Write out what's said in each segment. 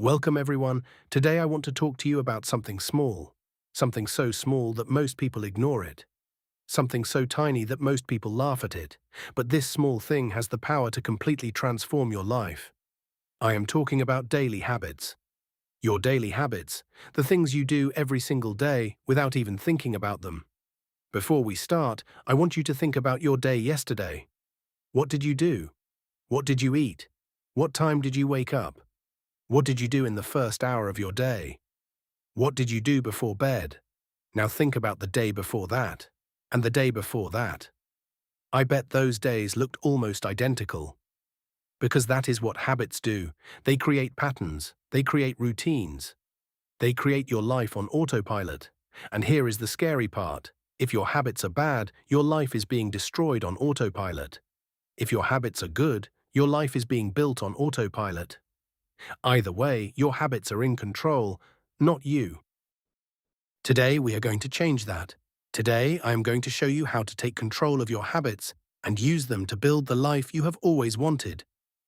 Welcome everyone. Today I want to talk to you about something small. Something so small that most people ignore it. Something so tiny that most people laugh at it. But this small thing has the power to completely transform your life. I am talking about daily habits. Your daily habits, the things you do every single day without even thinking about them. Before we start, I want you to think about your day yesterday. What did you do? What did you eat? What time did you wake up? What did you do in the first hour of your day? What did you do before bed? Now think about the day before that, and the day before that. I bet those days looked almost identical. Because that is what habits do. They create patterns, they create routines. They create your life on autopilot. And here is the scary part. If your habits are bad, your life is being destroyed on autopilot. If your habits are good, your life is being built on autopilot. Either way, your habits are in control, not you. Today, we are going to change that. Today, I am going to show you how to take control of your habits and use them to build the life you have always wanted.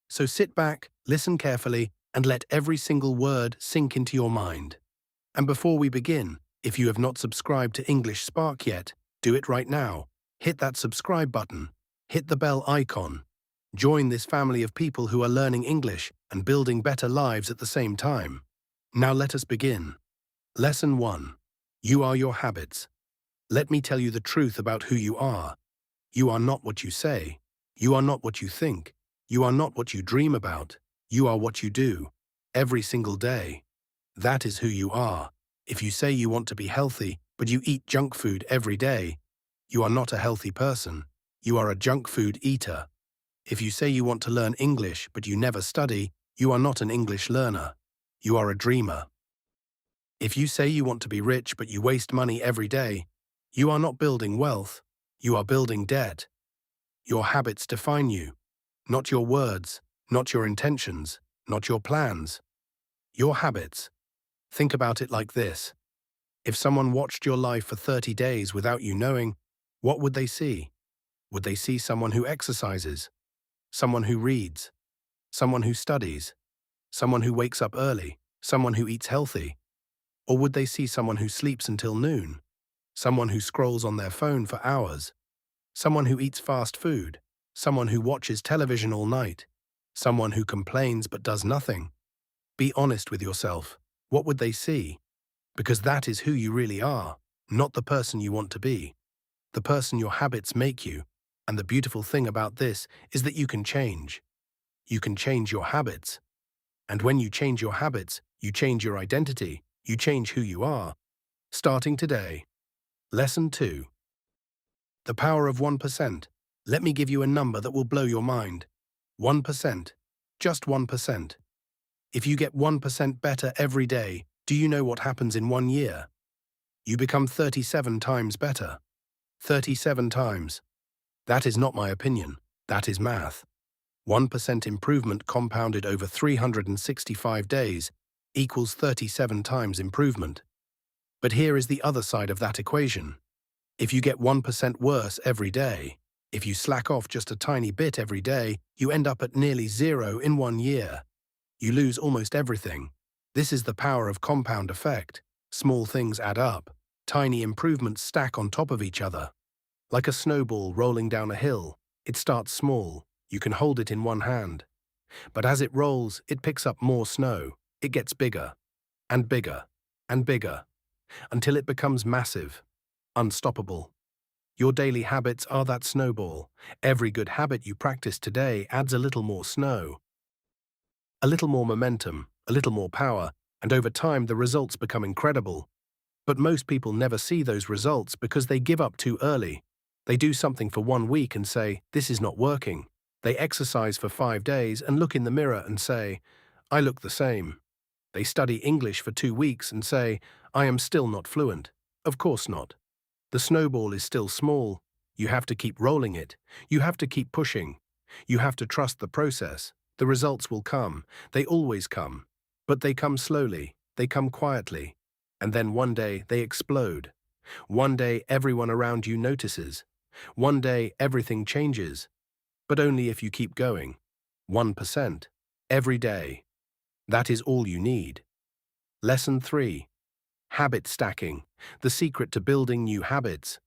So sit back, listen carefully, and let every single word sink into your mind. And before we begin, if you have not subscribed to English Spark yet, do it right now. Hit that subscribe button. Hit the bell icon. Join this family of people who are learning English and building better lives at the same time. Now let us begin. Lesson 1. You are your habits. Let me tell you the truth about who you are. You are not what you say. You are not what you think. You are not what you dream about. You are what you do. Every single day. That is who you are. If you say you want to be healthy, but you eat junk food every day, you are not a healthy person. You are a junk food eater. If you say you want to learn English, but you never study, you are not an English learner. You are a dreamer. If you say you want to be rich, but you waste money every day, you are not building wealth. You are building debt. Your habits define you. Not your words, not your intentions, not your plans. Your habits. Think about it like this. If someone watched your life for 30 days without you knowing, what would they see? Would they see someone who exercises? Someone who reads? Someone who studies? Someone who wakes up early? Someone who eats healthy? Or would they see someone who sleeps until noon? Someone who scrolls on their phone for hours? Someone who eats fast food? Someone who watches television all night? Someone who complains but does nothing? Be honest with yourself. What would they see? Because that is who you really are, not the person you want to be. The person your habits make you. And the beautiful thing about this is that you can change. You can change your habits. And when you change your habits, you change your identity. You change who you are. Starting today. Lesson 2. The power of 1%. Let me give you a number that will blow your mind. 1%. Just 1%. If you get 1% better every day, do you know what happens in 1 year? You become 37 times better. 37 times. That is not my opinion. That is math. 1% improvement compounded over 365 days equals 37 times improvement. But here is the other side of that equation. If you get 1% worse every day, if you slack off just a tiny bit every day, you end up at nearly 0 in 1 year. You lose almost everything. This is the power of compound effect. Small things add up. Tiny improvements stack on top of each other. Like a snowball rolling down a hill, it starts small. You can hold it in one hand. But as it rolls, it picks up more snow. It gets bigger, and bigger, and bigger, until it becomes massive, unstoppable. Your daily habits are that snowball. Every good habit you practice today adds a little more snow. A little more momentum, a little more power, and over time the results become incredible. But most people never see those results because they give up too early. They do something for 1 week and say, "This is not working." They exercise for 5 days and look in the mirror and say, "I look the same." They study English for 2 weeks and say, "I am still not fluent." Of course not. The snowball is still small. You have to keep rolling it. You have to keep pushing. You have to trust the process. The results will come. They always come. But they come slowly. They come quietly. And then one day they explode. One day everyone around you notices. One day everything changes. But only if you keep going. 1%. Every day. That is all you need. Lesson 3. Habit stacking, the secret to building new habits.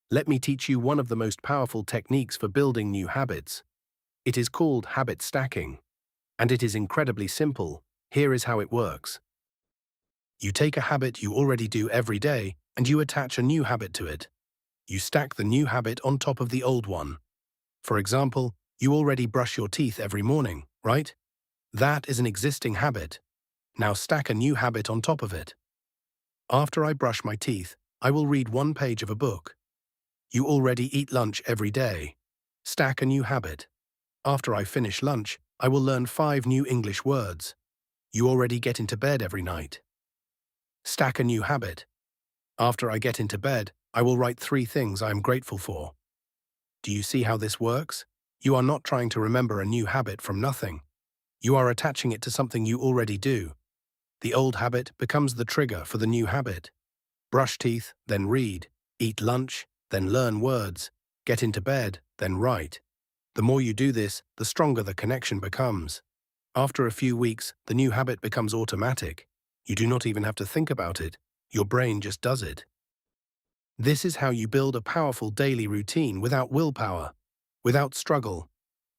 Let me teach you one of the most powerful techniques for building new habits. It is called habit stacking, and it is incredibly simple. Here is how it works. You take a habit you already do every day, and you attach a new habit to it. You stack the new habit on top of the old one. For example, you already brush your teeth every morning, right? That is an existing habit. Now stack a new habit on top of it. After I brush my teeth, I will read one page of a book. You already eat lunch every day. Stack a new habit. After I finish lunch, I will learn 5 new English words. You already get into bed every night. Stack a new habit. After I get into bed, I will write 3 things I am grateful for. Do you see how this works? You are not trying to remember a new habit from nothing. You are attaching it to something you already do. The old habit becomes the trigger for the new habit. Brush teeth, then read. Eat lunch, then learn words. Get into bed, then write. The more you do this, the stronger the connection becomes. After a few weeks, the new habit becomes automatic. You do not even have to think about it. Your brain just does it. This is how you build a powerful daily routine without willpower, without struggle,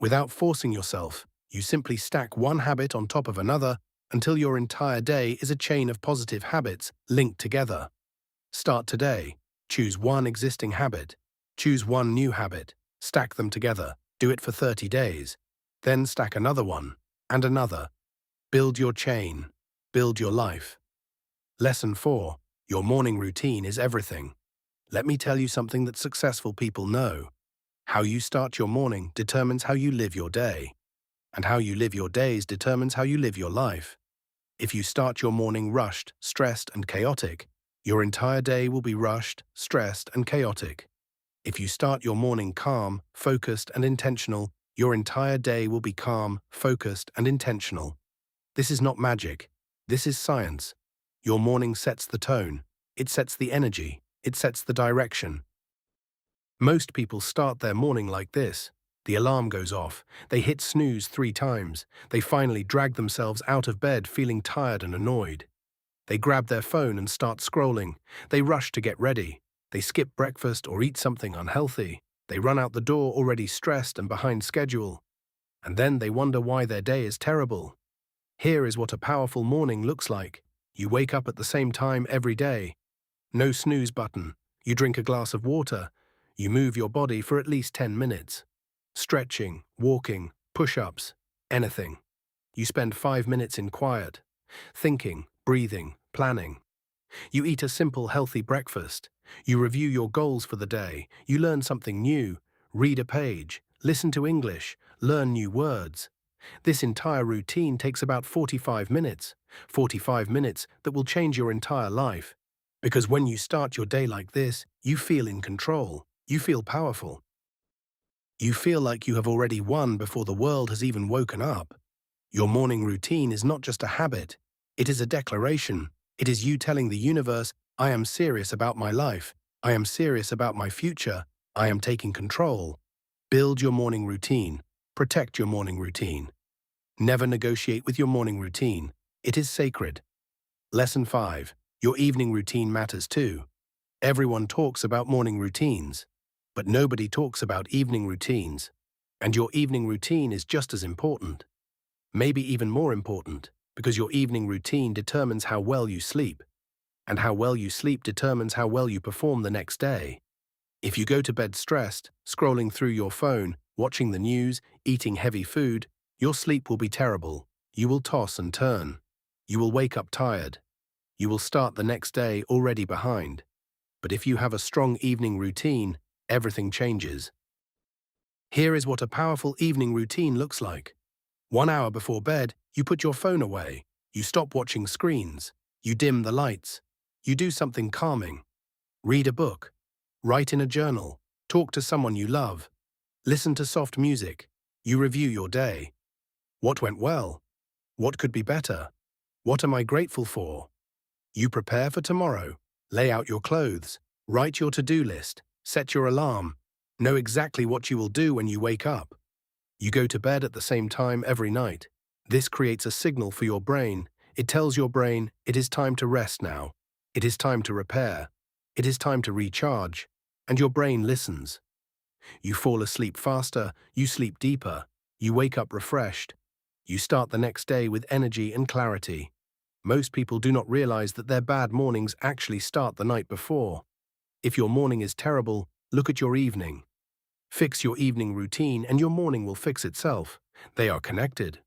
without forcing yourself. You simply stack one habit on top of another until your entire day is a chain of positive habits linked together. Start today. Choose one existing habit. Choose one new habit. Stack them together. Do it for 30 days. Then stack another one, and another. Build your chain. Build your life. Lesson 4. Your morning routine is everything. Let me tell you something that successful people know. How you start your morning determines how you live your day. And how you live your days determines how you live your life. If you start your morning rushed, stressed, and chaotic, your entire day will be rushed, stressed, and chaotic. If you start your morning calm, focused, and intentional, your entire day will be calm, focused, and intentional. This is not magic. This is science. Your morning sets the tone. It sets the energy. It sets the direction. Most people start their morning like this. The alarm goes off. They hit snooze 3 times. They finally drag themselves out of bed feeling tired and annoyed. They grab their phone and start scrolling. They rush to get ready. They skip breakfast or eat something unhealthy. They run out the door already stressed and behind schedule. And then they wonder why their day is terrible. Here is what a powerful morning looks like. You wake up at the same time every day. No snooze button. You drink a glass of water. You move your body for at least 10 minutes. Stretching, walking, push-ups, anything. You spend 5 minutes in quiet, thinking, breathing, planning. You eat a simple, healthy breakfast. You review your goals for the day. You learn something new, read a page, listen to English, learn new words. This entire routine takes about 45 minutes. 45 minutes that will change your entire life. Because when you start your day like this, you feel in control. You feel powerful. You feel like you have already won before the world has even woken up. Your morning routine is not just a habit. It is a declaration. It is you telling the universe, I am serious about my life. I am serious about my future. I am taking control. Build your morning routine. Protect your morning routine. Never negotiate with your morning routine. It is sacred. Lesson 5. Your evening routine matters too. Everyone talks about morning routines, but nobody talks about evening routines. And your evening routine is just as important. Maybe even more important, because your evening routine determines how well you sleep. And how well you sleep determines how well you perform the next day. If you go to bed stressed, scrolling through your phone, watching the news, eating heavy food, your sleep will be terrible. You will toss and turn. You will wake up tired. You will start the next day already behind. But if you have a strong evening routine, everything changes. Here is what a powerful evening routine looks like. 1 hour before bed, you put your phone away. You stop watching screens. You dim the lights. You do something calming. Read a book. Write in a journal. Talk to someone you love. Listen to soft music. You review your day. What went well? What could be better? What am I grateful for? You prepare for tomorrow. Lay out your clothes. Write your to-do list. Set your alarm. Know exactly what you will do when you wake up. You go to bed at the same time every night. This creates a signal for your brain. It tells your brain it is time to rest now. It is time to repair. It is time to recharge. And your brain listens. You fall asleep faster, you sleep deeper, you wake up refreshed. You start the next day with energy and clarity. Most people do not realize that their bad mornings actually start the night before. If your morning is terrible, look at your evening. Fix your evening routine and your morning will fix itself. They are connected.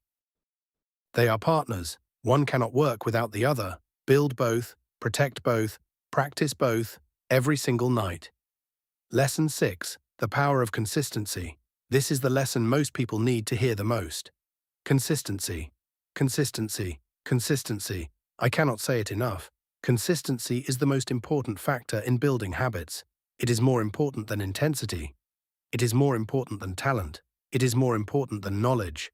They are partners. One cannot work without the other. Build both, protect both, practice both, every single night. Lesson 6. The power of consistency. This is the lesson most people need to hear the most. Consistency. Consistency. Consistency. I cannot say it enough. Consistency is the most important factor in building habits. It is more important than intensity. It is more important than talent. It is more important than knowledge.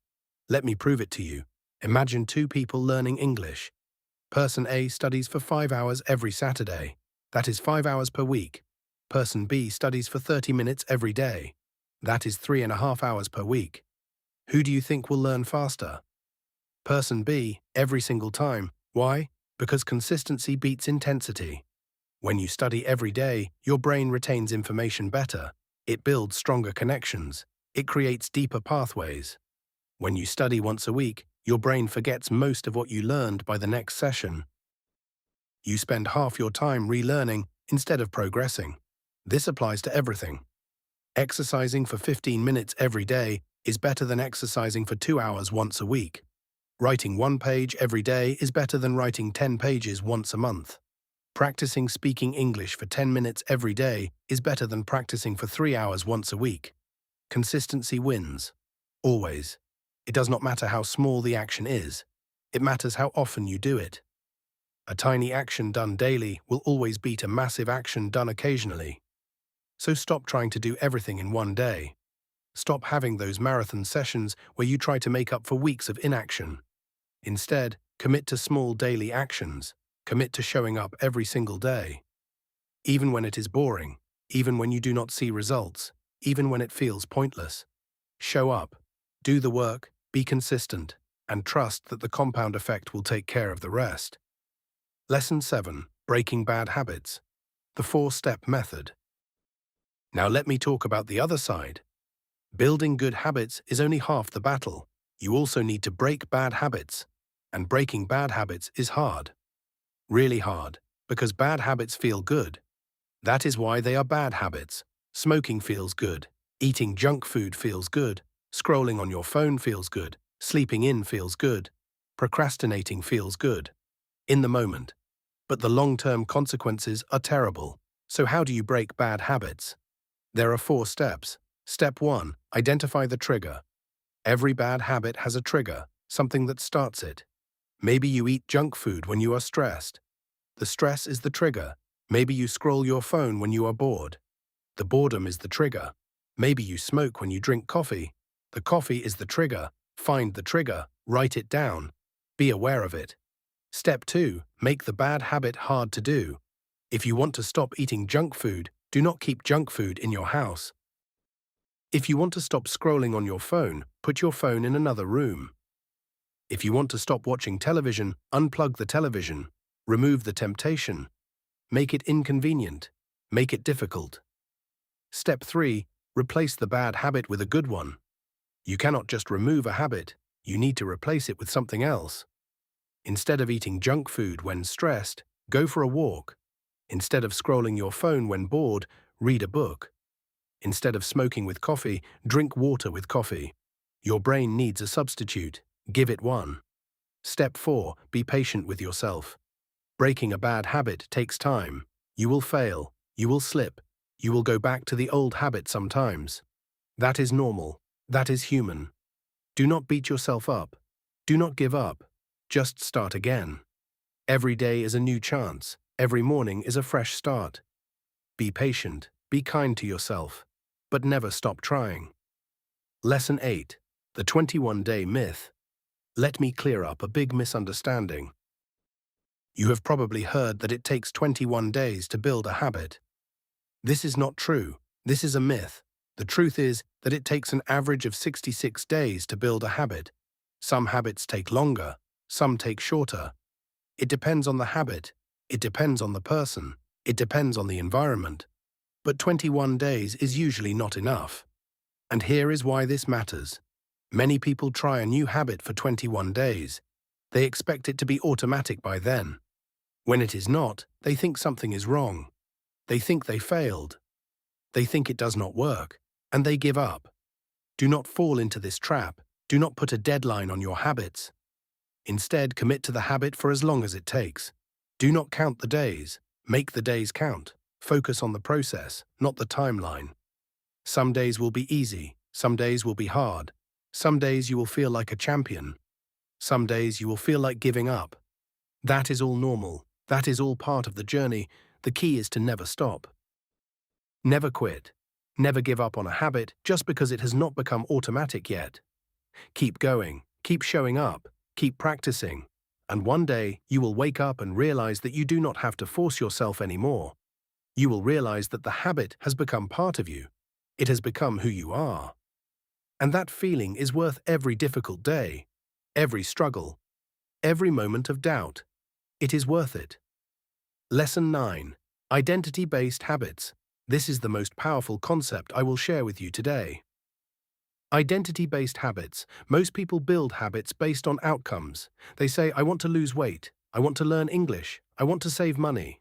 Let me prove it to you. Imagine two people learning English. Person A studies for 5 hours every Saturday. That is 5 hours per week. Person B studies for 30 minutes every day. That is 3.5 hours per week. Who do you think will learn faster? Person B, every single time. Why? Because consistency beats intensity. When you study every day, your brain retains information better. It builds stronger connections. It creates deeper pathways. When you study once a week, your brain forgets most of what you learned by the next session. You spend half your time relearning instead of progressing. This applies to everything. Exercising for 15 minutes every day is better than exercising for 2 hours once a week. Writing 1 page every day is better than writing 10 pages once a month. Practicing speaking English for 10 minutes every day is better than practicing for 3 hours once a week. Consistency wins. Always. It does not matter how small the action is. It matters how often you do it. A tiny action done daily will always beat a massive action done occasionally. So stop trying to do everything in one day. Stop having those marathon sessions where you try to make up for weeks of inaction. Instead, commit to small daily actions. Commit to showing up every single day. Even when it is boring, even when you do not see results, even when it feels pointless. Show up, do the work, be consistent, and trust that the compound effect will take care of the rest. Lesson 7. Breaking bad habits. The 4-step method. Now let me talk about the other side. Building good habits is only half the battle. You also need to break bad habits. And breaking bad habits is hard. Really hard, because bad habits feel good. That is why they are bad habits. Smoking feels good. Eating junk food feels good. Scrolling on your phone feels good. Sleeping in feels good. Procrastinating feels good. In the moment. But the long-term consequences are terrible. So how do you break bad habits? There are 4 steps. Step 1. Identify the trigger. Every bad habit has a trigger, something that starts it. Maybe you eat junk food when you are stressed. The stress is the trigger. Maybe you scroll your phone when you are bored. The boredom is the trigger. Maybe you smoke when you drink coffee. The coffee is the trigger. Find the trigger, write it down. Be aware of it. Step 2. Make the bad habit hard to do. If you want to stop eating junk food, do not keep junk food in your house. If you want to stop scrolling on your phone, put your phone in another room. If you want to stop watching television, unplug the television. Remove the temptation. Make it inconvenient. Make it difficult. Step 3. Replace the bad habit with a good one. You cannot just remove a habit. You need to replace it with something else. Instead of eating junk food when stressed, go for a walk. Instead of scrolling your phone when bored, read a book. Instead of smoking with coffee, drink water with coffee. Your brain needs a substitute. Give it one. Step 4. Be patient with yourself. Breaking a bad habit takes time. You will fail. You will slip. You will go back to the old habit sometimes. That is normal. That is human. Do not beat yourself up. Do not give up. Just start again. Every day is a new chance. Every morning is a fresh start. Be patient. Be kind to yourself. But never stop trying. Lesson 8. The 21-day myth. Let me clear up a big misunderstanding. You have probably heard that it takes 21 days to build a habit. This is not true. This is a myth. The truth is that it takes an average of 66 days to build a habit. Some habits take longer, some take shorter. It depends on the habit, it depends on the person, it depends on the environment. But 21 days is usually not enough. And here is why this matters. Many people try a new habit for 21 days. They expect it to be automatic by then. When it is not, they think something is wrong. They think they failed. They think it does not work, and they give up. Do not fall into this trap. Do not put a deadline on your habits. Instead, commit to the habit for as long as it takes. Do not count the days. Make the days count. Focus on the process, not the timeline. Some days will be easy. Some days will be hard. Some days you will feel like a champion. Some days you will feel like giving up. That is all normal. That is all part of the journey. The key is to never stop. Never quit. Never give up on a habit just because it has not become automatic yet. Keep going. Keep showing up. Keep practicing. And one day you will wake up and realize that you do not have to force yourself anymore. You will realize that the habit has become part of you. It has become who you are. And that feeling is worth every difficult day, every struggle, every moment of doubt. It is worth it. Lesson 9. Identity-based habits. This is the most powerful concept I will share with you today. Identity-based habits. Most people build habits based on outcomes. They say, I want to lose weight. I want to learn English. I want to save money.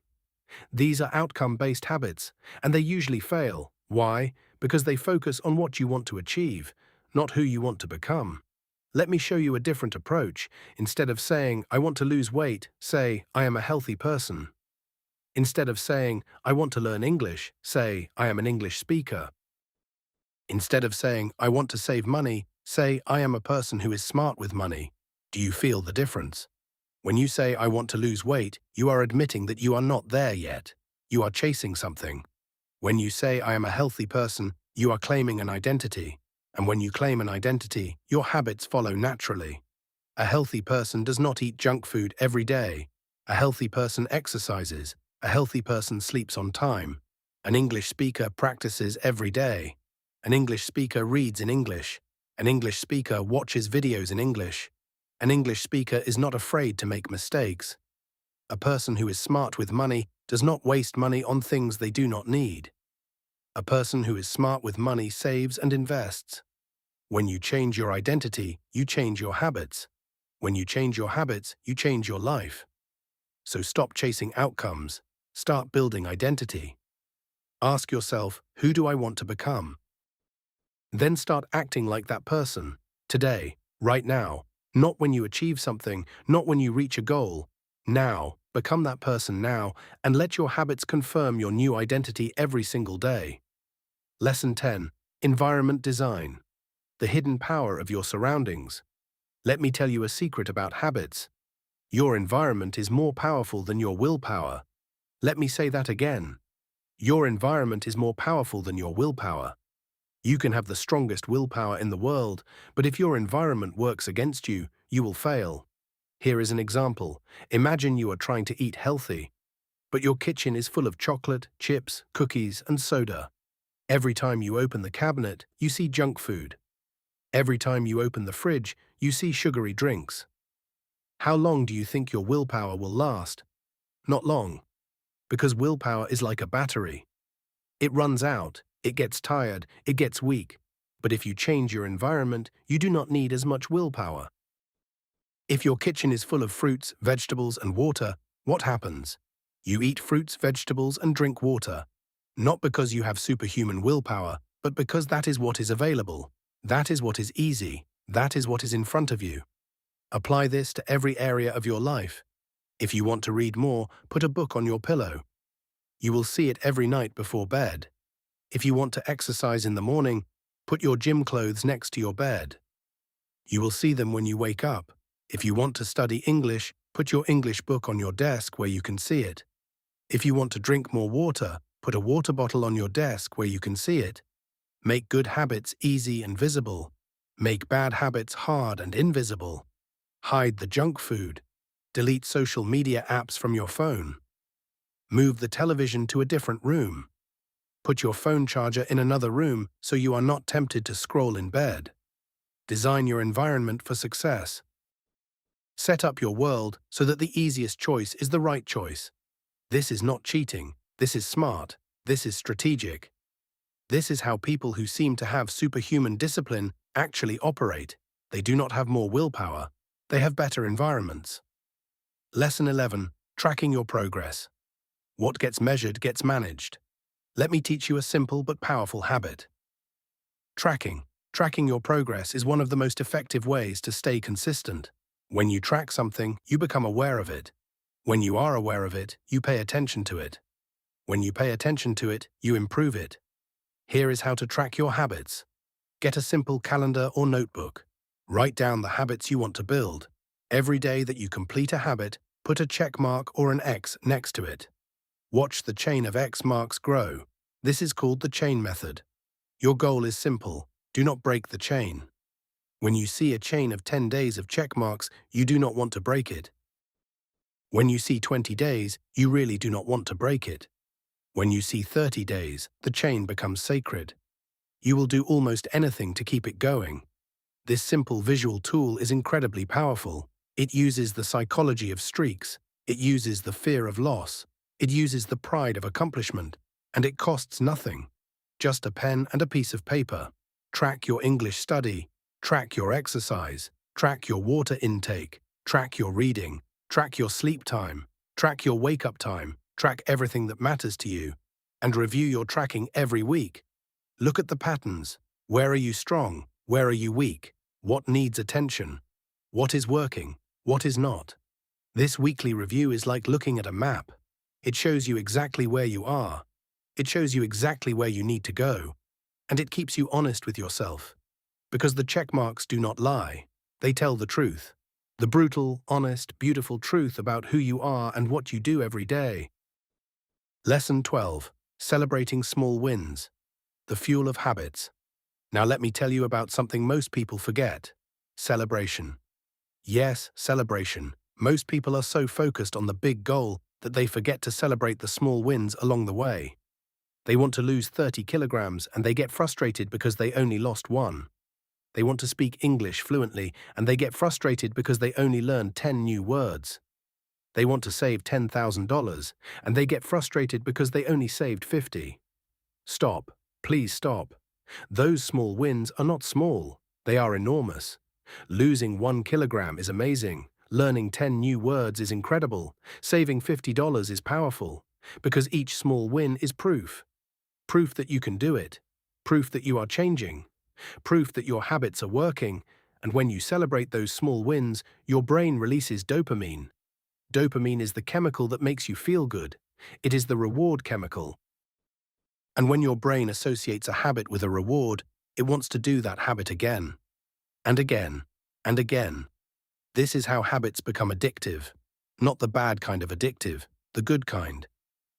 These are outcome-based habits, and they usually fail. Why? Because they focus on what you want to achieve, not who you want to become. Let me show you a different approach. Instead of saying, I want to lose weight, say, I am a healthy person. Instead of saying, I want to learn English, say, I am an English speaker. Instead of saying, I want to save money, say, I am a person who is smart with money. Do you feel the difference? When you say, I want to lose weight, you are admitting that you are not there yet. You are chasing something. When you say, I am a healthy person, you are claiming an identity. And when you claim an identity, your habits follow naturally. A healthy person does not eat junk food every day. A healthy person exercises. A healthy person sleeps on time. An English speaker practices every day. An English speaker reads in English. An English speaker watches videos in English. An English speaker is not afraid to make mistakes. A person who is smart with money does not waste money on things they do not need. A person who is smart with money saves and invests. When you change your identity, you change your habits. When you change your habits, you change your life. So stop chasing outcomes. Start building identity. Ask yourself, who do I want to become? Then start acting like that person. Today, right now. Not when you achieve something, not when you reach a goal. Now, become that person now, and let your habits confirm your new identity every single day. Lesson 10. Environment design. The hidden power of your surroundings. Let me tell you a secret about habits. Your environment is more powerful than your willpower. Let me say that again. Your environment is more powerful than your willpower. You can have the strongest willpower in the world, but if your environment works against you, you will fail. Here is an example. Imagine you are trying to eat healthy, but your kitchen is full of chocolate, chips, cookies, and soda. Every time you open the cabinet, you see junk food. Every time you open the fridge, you see sugary drinks. How long do you think your willpower will last? Not long. Because willpower is like a battery. It runs out, it gets tired, it gets weak. But if you change your environment, you do not need as much willpower. If your kitchen is full of fruits, vegetables, and water, what happens? You eat fruits, vegetables, and drink water. Not because you have superhuman willpower, but because that is what is available. That is what is easy. That is what is in front of you. Apply this to every area of your life. If you want to read more, put a book on your pillow. You will see it every night before bed. If you want to exercise in the morning, put your gym clothes next to your bed. You will see them when you wake up. If you want to study English, put your English book on your desk where you can see it. If you want to drink more water, put a water bottle on your desk where you can see it. Make good habits easy and visible. Make bad habits hard and invisible. Hide the junk food. Delete social media apps from your phone. Move the television to a different room. Put your phone charger in another room so you are not tempted to scroll in bed. Design your environment for success. Set up your world so that the easiest choice is the right choice. This is not cheating. This is smart. This is strategic. This is how people who seem to have superhuman discipline actually operate. They do not have more willpower. They have better environments. Lesson 11. Tracking your progress. What gets measured gets managed. Let me teach you a simple but powerful habit. Tracking. Tracking your progress is one of the most effective ways to stay consistent. When you track something, you become aware of it. When you are aware of it, you pay attention to it. When you pay attention to it, you improve it. Here is how to track your habits. Get a simple calendar or notebook. Write down the habits you want to build. Every day that you complete a habit, put a check mark or an X next to it. Watch the chain of X marks grow. This is called the chain method. Your goal is simple. Do not break the chain. When you see a chain of 10 days of check marks, you do not want to break it. When you see 20 days, you really do not want to break it. When you see 30 days, the chain becomes sacred. You will do almost anything to keep it going. This simple visual tool is incredibly powerful. It uses the psychology of streaks. It uses the fear of loss. It uses the pride of accomplishment. And it costs nothing. Just a pen and a piece of paper. Track your English study. Track your exercise. Track your water intake. Track your reading. Track your sleep time. Track your wake-up time. Track everything that matters to you. And review your tracking every week. Look at the patterns. Where are you strong? Where are you weak? What needs attention? What is working? What is not? This weekly review is like looking at a map. It shows you exactly where you are. It shows you exactly where you need to go. And it keeps you honest with yourself. Because the check marks do not lie. They tell the truth. The brutal, honest, beautiful truth about who you are and what you do every day. Lesson 12. Celebrating small wins. The fuel of habits. Now let me tell you about something most people forget. Celebration. Yes, celebration. Most people are so focused on the big goal that they forget to celebrate the small wins along the way. They want to lose 30 kilograms and they get frustrated because they only lost 1. They want to speak English fluently and they get frustrated because they only learned 10 new words. They want to save $10,000 and they get frustrated because they only saved 50. Stop. Please stop. Those small wins are not small. They are enormous. Losing 1 kilogram is amazing. Learning 10 new words is incredible. Saving $50 is powerful. Because each small win is proof. Proof that you can do it. Proof that you are changing. Proof that your habits are working. And when you celebrate those small wins, your brain releases dopamine. Dopamine is the chemical that makes you feel good. It is the reward chemical. And when your brain associates a habit with a reward, it wants to do that habit again. And again. And again. This is how habits become addictive. Not the bad kind of addictive, the good kind.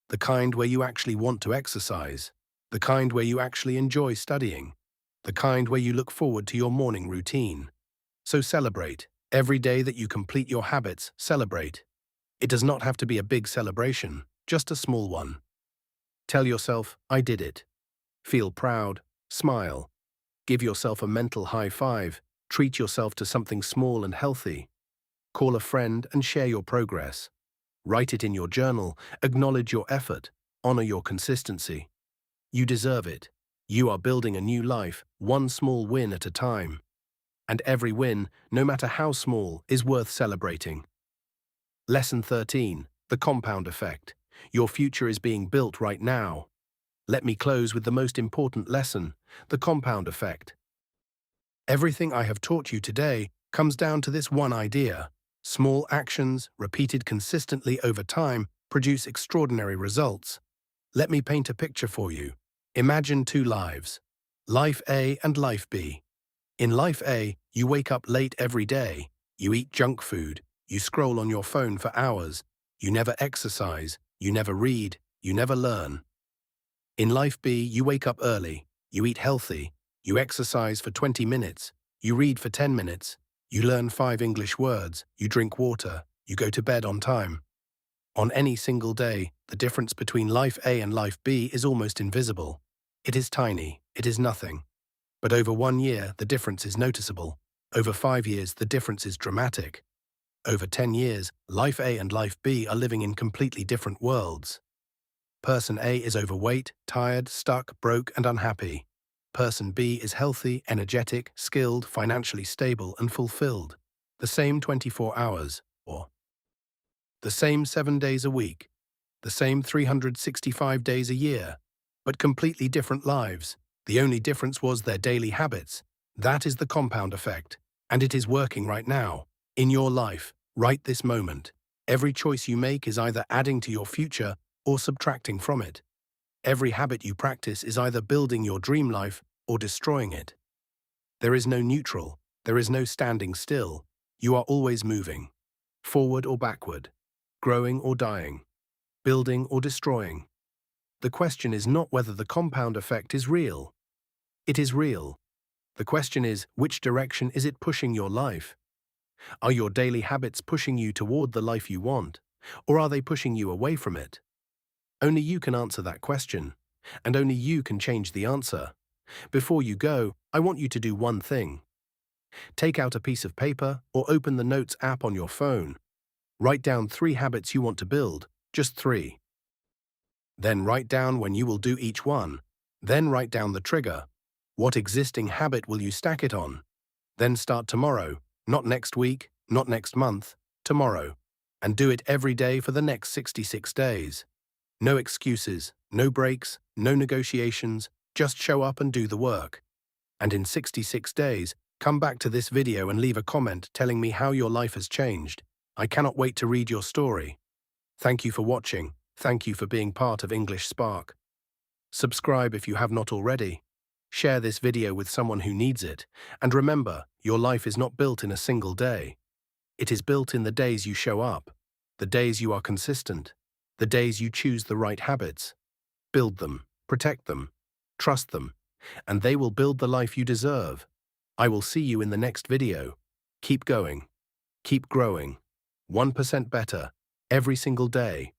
The kind where you actually want to exercise. The kind where you actually enjoy studying. The kind where you look forward to your morning routine. So celebrate. Every day that you complete your habits, celebrate. It does not have to be a big celebration, just a small one. Tell yourself, I did it. Feel proud, smile. Give yourself a mental high five. Treat yourself to something small and healthy. Call a friend and share your progress. Write it in your journal, acknowledge your effort, honor your consistency. You deserve it. You are building a new life, one small win at a time. And every win, no matter how small, is worth celebrating. Lesson 13. The compound effect. Your future is being built right now. Let me close with the most important lesson, the compound effect. Everything I have taught you today comes down to this one idea. Small actions, repeated consistently over time, produce extraordinary results. Let me paint a picture for you. Imagine 2 lives. Life A and Life B. In Life A, you wake up late every day. You eat junk food. You scroll on your phone for hours. You never exercise. You never read. You never learn. In Life B, you wake up early. You eat healthy. You exercise for 20 minutes. You read for 10 minutes. You learn 5 English words. You drink water. You go to bed on time. On any single day, the difference between Life A and Life B is almost invisible. It is tiny. It is nothing. But over 1 year, the difference is noticeable. Over 5 years, the difference is dramatic. Over 10 years, Life A and Life B are living in completely different worlds. Person A is overweight, tired, stuck, broke, and unhappy. Person B is healthy, energetic, skilled, financially stable, and fulfilled. The same 24 hours, or the same 7 days a week, the same 365 days a year, but completely different lives. The only difference was their daily habits. That is the compound effect, and it is working right now, in your life, right this moment. Every choice you make is either adding to your future or subtracting from it. Every habit you practice is either building your dream life or destroying it. There is no neutral, there is no standing still. You are always moving, forward or backward, growing or dying, building or destroying. The question is not whether the compound effect is real. It is real. The question is, which direction is it pushing your life? Are your daily habits pushing you toward the life you want, or are they pushing you away from it? Only you can answer that question, and only you can change the answer. Before you go, I want you to do one thing. Take out a piece of paper or open the Notes app on your phone. Write down 3 habits you want to build, just 3. Then write down when you will do each one. Then write down the trigger. What existing habit will you stack it on? Then start tomorrow, not next week, not next month, tomorrow. And do it every day for the next 66 days. No excuses, no breaks, no negotiations, just show up and do the work. And in 66 days, come back to this video and leave a comment telling me how your life has changed. I cannot wait to read your story. Thank you for watching. Thank you for being part of English Spark. Subscribe if you have not already. Share this video with someone who needs it. And remember, your life is not built in a single day. It is built in the days you show up, the days you are consistent, the days you choose the right habits. Build them, protect them, trust them, and they will build the life you deserve. I will see you in the next video. Keep going. Keep growing. 1% better every single day.